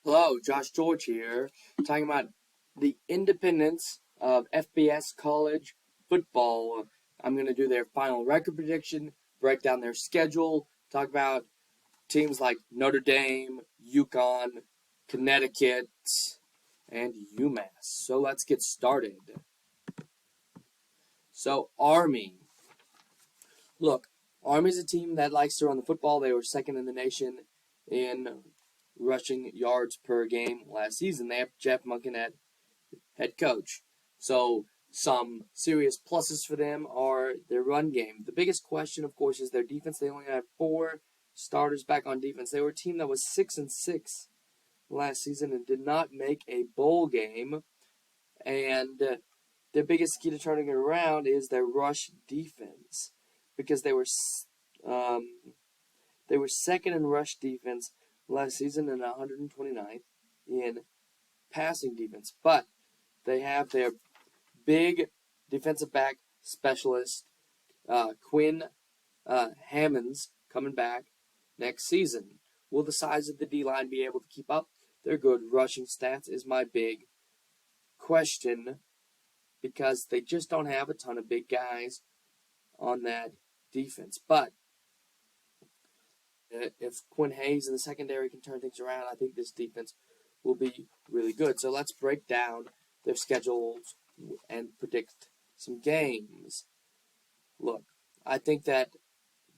Hello, Josh George here, talking about the independence of FBS college football. I'm going to do their final record prediction, break down their schedule, talk about teams like Notre Dame, UConn, Connecticut, and UMass. So let's get started. So, Army. Look, Army's a team that likes to run the football. They were second in the nation in rushing yards per game last season. They have Jeff Monken at head coach. So some serious pluses for them are their run game. The biggest question, of course, is their defense. They only have 4 starters back on defense. They were a team that was 6-6 last season and did not make a bowl game. And their biggest key to turning it around is their rush defense, because um, they were second in rush defense last season and 129th in passing defense. But they have their big defensive back specialist, Quinn Hammonds, coming back next season. Will the size of the D-line be able to keep up their good rushing stats is my big question, because they just don't have a ton of big guys on that defense. But if Quinn Hayes in the secondary can turn things around, I think this defense will be really good. So let's break down their schedules and predict some games. Look, I think that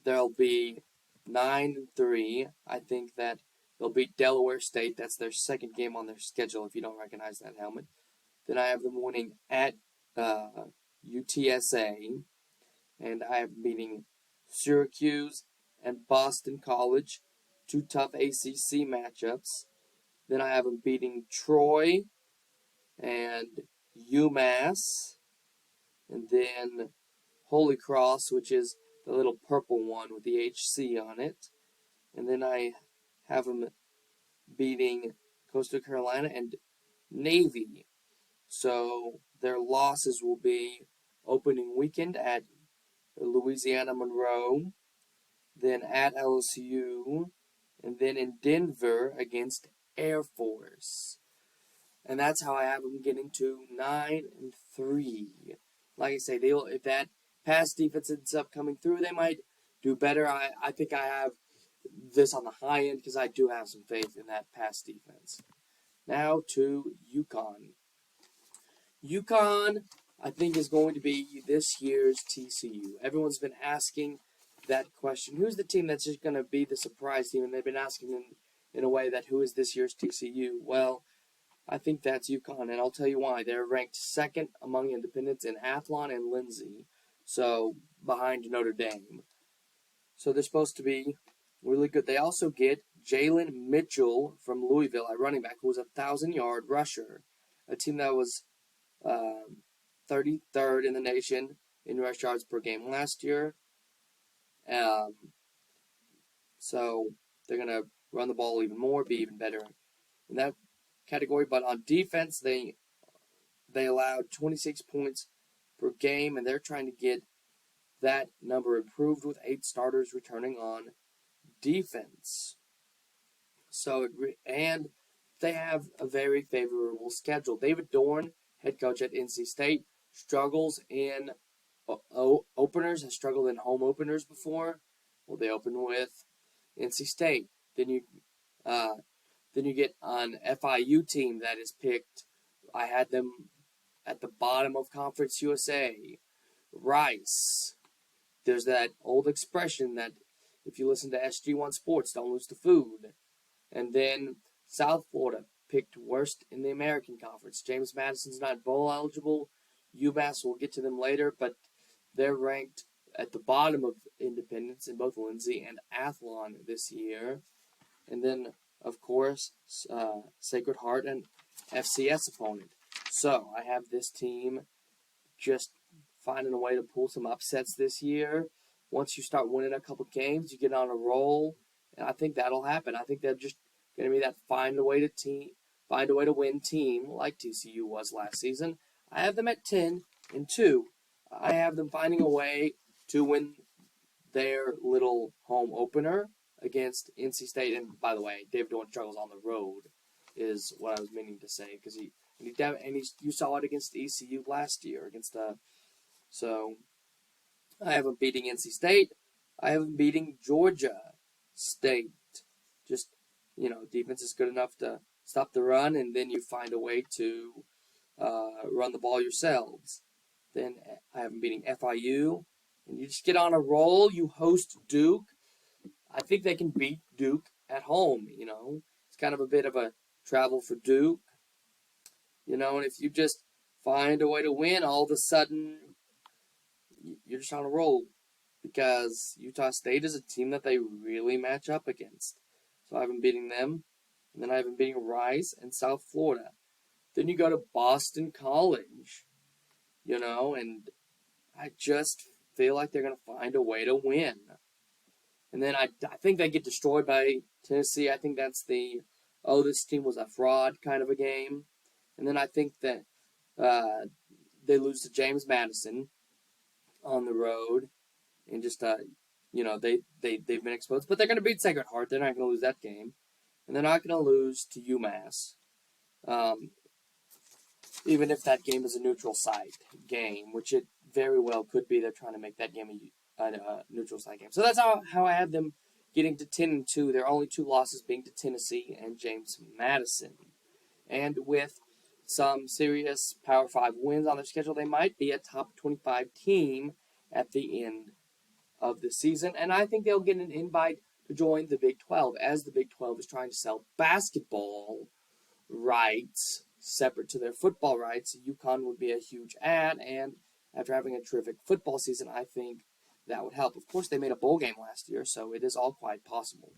they'll be 9-3. I think that they'll beat Delaware State. That's their second game on their schedule, if you don't recognize that helmet. Then I have them winning at UTSA, and I have them beating Syracuse and Boston College, 2 tough ACC matchups. Then I have them beating Troy and UMass, and then Holy Cross, which is the little purple one with the HC on it. And then I have them beating Coastal Carolina and Navy. So their losses will be opening weekend at Louisiana Monroe, then at LSU, and then in Denver against Air Force. And that's how I have them getting to 9-3. Like I say, if that pass defense ends up coming through, they might do better. I think I have this on the high end because I do have some faith in that pass defense. Now to UConn. UConn, I think, is going to be this year's TCU. Everyone's been asking that question. Who's the team that's just going to be the surprise team? And they've been asking in a way that who is this year's TCU? Well, I think that's UConn, and I'll tell you why. They're ranked second among independents in Athlon and Lindsay, so behind Notre Dame. So they're supposed to be really good. They also get Jalen Mitchell from Louisville, a running back who was a 1,000-yard rusher, a team that was 33rd in the nation in rush yards per game last year. So they're going to run the ball even more, be even better in that category. But on defense, they allowed 26 points per game, and they're trying to get that number improved with 8 starters returning on defense. So and they have a very favorable schedule. David Dorn, head coach at NC State, struggles in openers, has struggled in home openers before. Well, they open with NC State. Then you get an FIU team that is picked. I had them at the bottom of Conference USA. Rice. There's that old expression that if you listen to SG1 Sports, don't lose to food. And then South Florida picked worst in the American Conference. James Madison's not bowl eligible. UMass, we'll get to them later, but they're ranked at the bottom of independents in both Lindsay and Athlon this year. And then, of course, Sacred Heart and FCS opponent. So I have this team just finding a way to pull some upsets this year. Once you start winning a couple games, you get on a roll, and I think that'll happen. I think they're just going to be that find a way to win team like TCU was last season. I have them at 10-2. I have them finding a way to win their little home opener against NC State. And by the way, David Dorn struggles on the road. is what I was meaning to say, because you saw it against ECU last year so I have him beating NC State. I have him beating Georgia State. Just, defense is good enough to stop the run, and then you find a way to run the ball yourselves. Then I have them beating FIU, and you just get on a roll. You host Duke. I think they can beat Duke at home. It's kind of a bit of a travel for Duke. And if you just find a way to win, all of a sudden you're just on a roll, because Utah State is a team that they really match up against. So I have them beating them, and then I have them beating Rice and South Florida. Then you go to Boston College, and I just feel like they're going to find a way to win. And then I think they get destroyed by Tennessee. I think that's this team was a fraud kind of a game. And then I think that they lose to James Madison on the road. And just, they've been exposed. But they're going to beat Sacred Heart. They're not going to lose that game. And they're not going to lose to UMass. Even if that game is a neutral site game, which it very well could be. They're trying to make that game a neutral site game. So that's how I have them getting to 10-2. Their only two losses being to Tennessee and James Madison. And with some serious Power 5 wins on their schedule, they might be a top 25 team at the end of the season. And I think they'll get an invite to join the Big 12, as the Big 12 is trying to sell basketball rights separate to their football rights. UConn would be a huge ad, and after having a terrific football season, I think that would help. Of course, they made a bowl game last year, so it is all quite possible.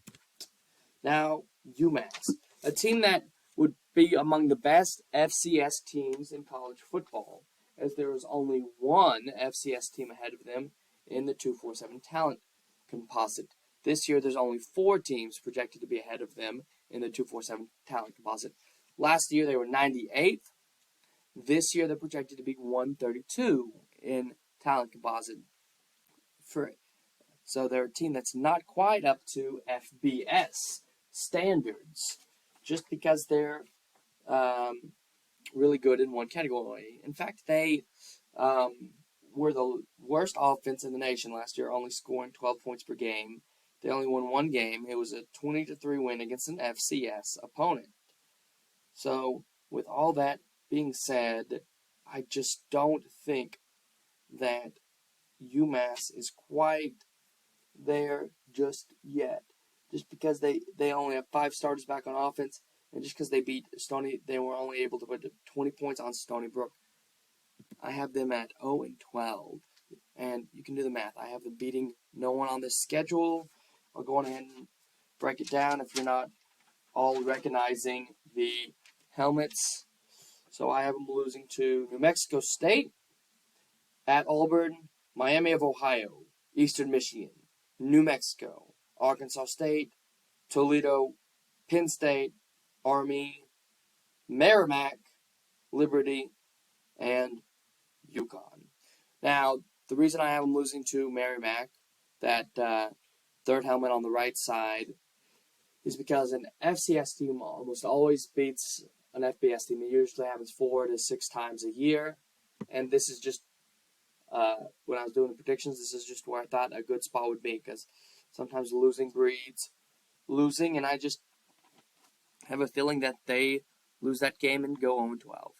Now, UMass, a team that would be among the best FCS teams in college football, as there is only one FCS team ahead of them in the 247 talent composite. This year, there's only 4 teams projected to be ahead of them in the 247 talent composite. Last year, they were 98th. This year, they're projected to be 132 in talent composite. So they're a team that's not quite up to FBS standards, just because they're really good in one category. In fact, they were the worst offense in the nation last year, only scoring 12 points per game. They only won one game. It was a 20-3 win against an FCS opponent. So, with all that being said, I just don't think that UMass is quite there just yet. Just because they only have 5 starters back on offense, and just because they beat Stony, they were only able to put 20 points on Stony Brook. I have them at 0-12, and you can do the math. I have them beating no one on this schedule. I'll go ahead and break it down if you're not all recognizing the helmets. So I have them losing to New Mexico State, at Auburn, Miami of Ohio, Eastern Michigan, New Mexico, Arkansas State, Toledo, Penn State, Army, Merrimack, Liberty, and UConn. Now, the reason I have them losing to Merrimack, that third helmet on the right side, is because an FCS team almost always beats an FBS team. It usually happens 4 to 6 times a year. And this is just, when I was doing the predictions, this is just where I thought a good spot would be, because sometimes losing breeds losing, and I just have a feeling that they lose that game and go 0-12.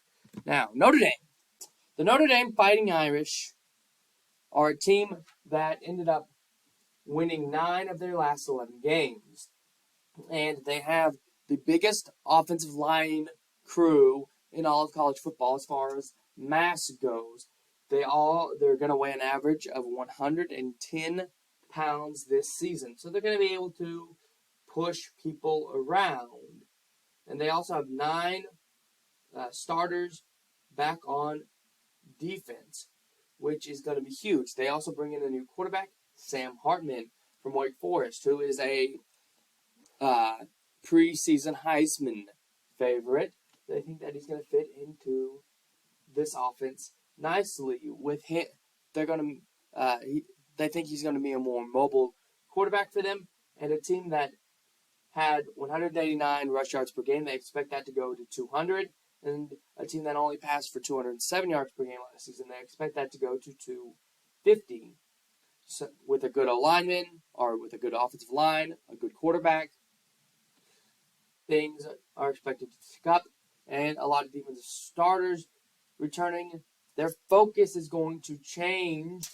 Now, Notre Dame. The Notre Dame Fighting Irish are a team that ended up winning 9 of their last 11 games. And they have the biggest offensive line crew in all of college football as far as mass goes. They're going to weigh an average of 110 pounds this season. So they're going to be able to push people around. And they also have 9 starters back on defense, which is going to be huge. They also bring in a new quarterback, Sam Hartman from Wake Forest, who is a preseason Heisman favorite. They think that he's going to fit into this offense nicely. With him, they're going to. They think he's going to be a more mobile quarterback for them, and a team that had 189 rush yards per game. They expect that to go to 200. And a team that only passed for 207 yards per game last season, they expect that to go to 250. So with a good alignment, or with a good offensive line, a good quarterback, things are expected to pick up. And a lot of defensive starters returning. Their focus is going to change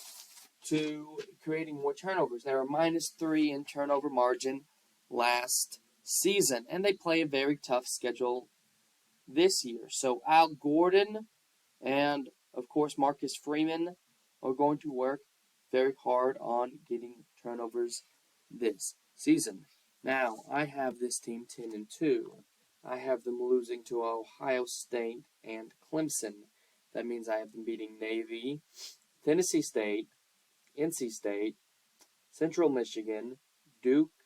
to creating more turnovers. They were -3 in turnover margin last season, and they play a very tough schedule this year. So Al Gordon and, of course, Marcus Freeman are going to work very hard on getting turnovers this season. Now, I have this team 10-2. I have them losing to Ohio State and Clemson. That means I have them beating Navy, Tennessee State, NC State, Central Michigan, Duke,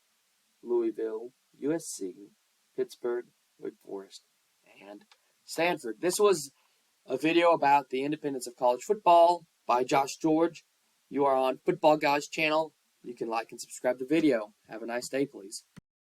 Louisville, USC, Pittsburgh, Wake Forest, and Stanford. This was a video about the independence of college football by Josh George. You are on Football Guys channel. You can like and subscribe to the video. Have a nice day, please.